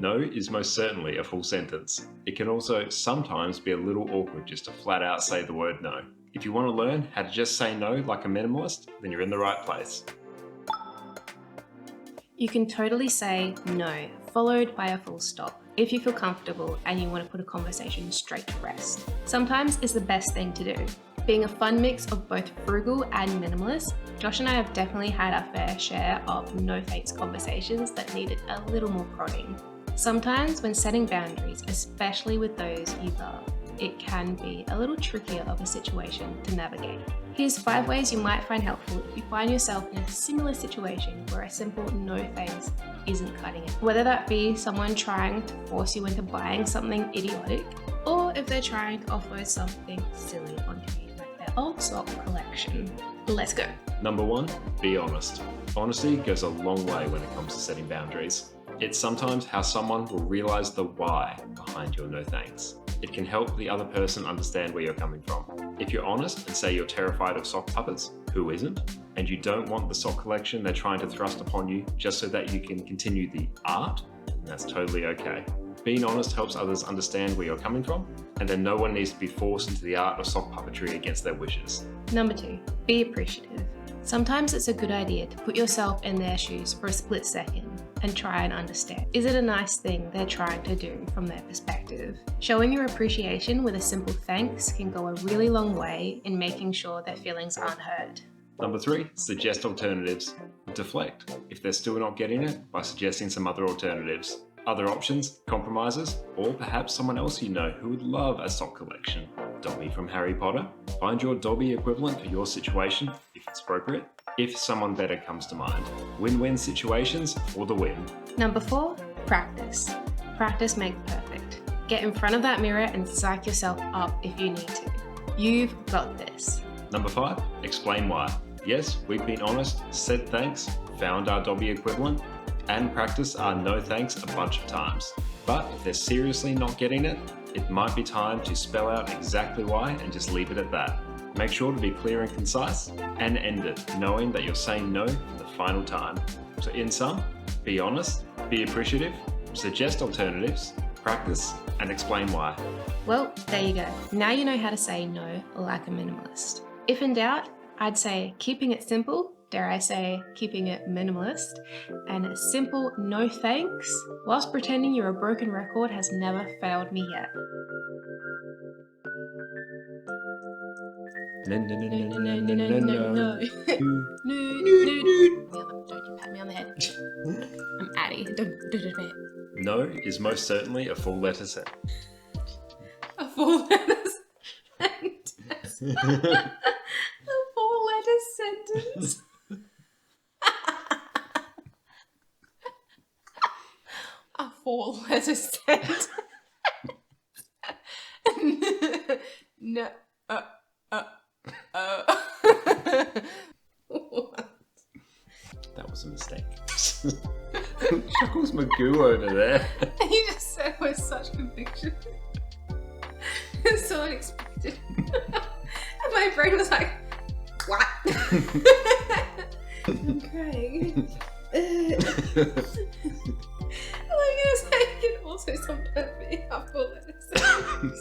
No is most certainly a full sentence. It can also sometimes be a little awkward just to flat out say the word no. If you want to learn how to just say no like a minimalist, then you're in the right place. You can totally say no, followed by a full stop, if you feel comfortable and you want to put a conversation straight to rest. Sometimes it's the best thing to do. Being a fun mix of both frugal and minimalist, Josh and I have definitely had our fair share of no thanks conversations that needed a little more prodding. Sometimes when setting boundaries, especially with those you love, it can be a little trickier of a situation to navigate. Here's 5 ways you might find helpful if you find yourself in a similar situation where a simple no thanks isn't cutting it. Whether that be someone trying to force you into buying something idiotic, or if they're trying to offload something silly onto you, like their old sock collection. Let's go. Number 1, be honest. Honesty goes a long way when it comes to setting boundaries. It's sometimes how someone will realize the why behind your no thanks. It can help the other person understand where you're coming from. If you're honest and say you're terrified of sock puppets, who isn't? And you don't want the sock collection they're trying to thrust upon you just so that you can continue the art, then that's totally okay. Being honest helps others understand where you're coming from, and then no one needs to be forced into the art of sock puppetry against their wishes. Number 2, be appreciative. Sometimes it's a good idea to put yourself in their shoes for a split second and try and understand. Is it a nice thing they're trying to do from their perspective? Showing your appreciation with a simple thanks can go a really long way in making sure their feelings aren't hurt. Number 3, suggest alternatives. Deflect if they're still not getting it by suggesting some other alternatives. Other options, compromises, or perhaps someone else you know who would love a sock collection. Dobby from Harry Potter. Find your Dobby equivalent for your situation, if it's appropriate, if someone better comes to mind. Win-win situations for the win. Number 4, practice. Practice makes perfect. Get in front of that mirror and psych yourself up if you need to. You've got this. Number 5, explain why. Yes, we've been honest, said thanks, found our Dobby equivalent, and practice our no thanks a bunch of times. But if they're seriously not getting it, it might be time to spell out exactly why and just leave it at that. Make sure to be clear and concise and end it knowing that you're saying no for the final time. So in sum, be honest, be appreciative, suggest alternatives, practice, and explain why. Well, there you go. Now you know how to say no like a minimalist. If in doubt, I'd say keeping it simple, dare I say keeping it minimalist, and a simple no thanks whilst pretending you're a broken record has never failed me yet. No. No. Don't you pat me on the head. I'm Addie. Don't. No is most certainly a full letter sentence. A full letter sentence. A full letter sentence. A 4-letter sentence. No. That was a mistake. Chuckles Magoo over there. You just said it with such conviction. It's so unexpected. And my brain was like, what? I'm crying. Like, it's like, it can also sometimes be a 4-letter sentence.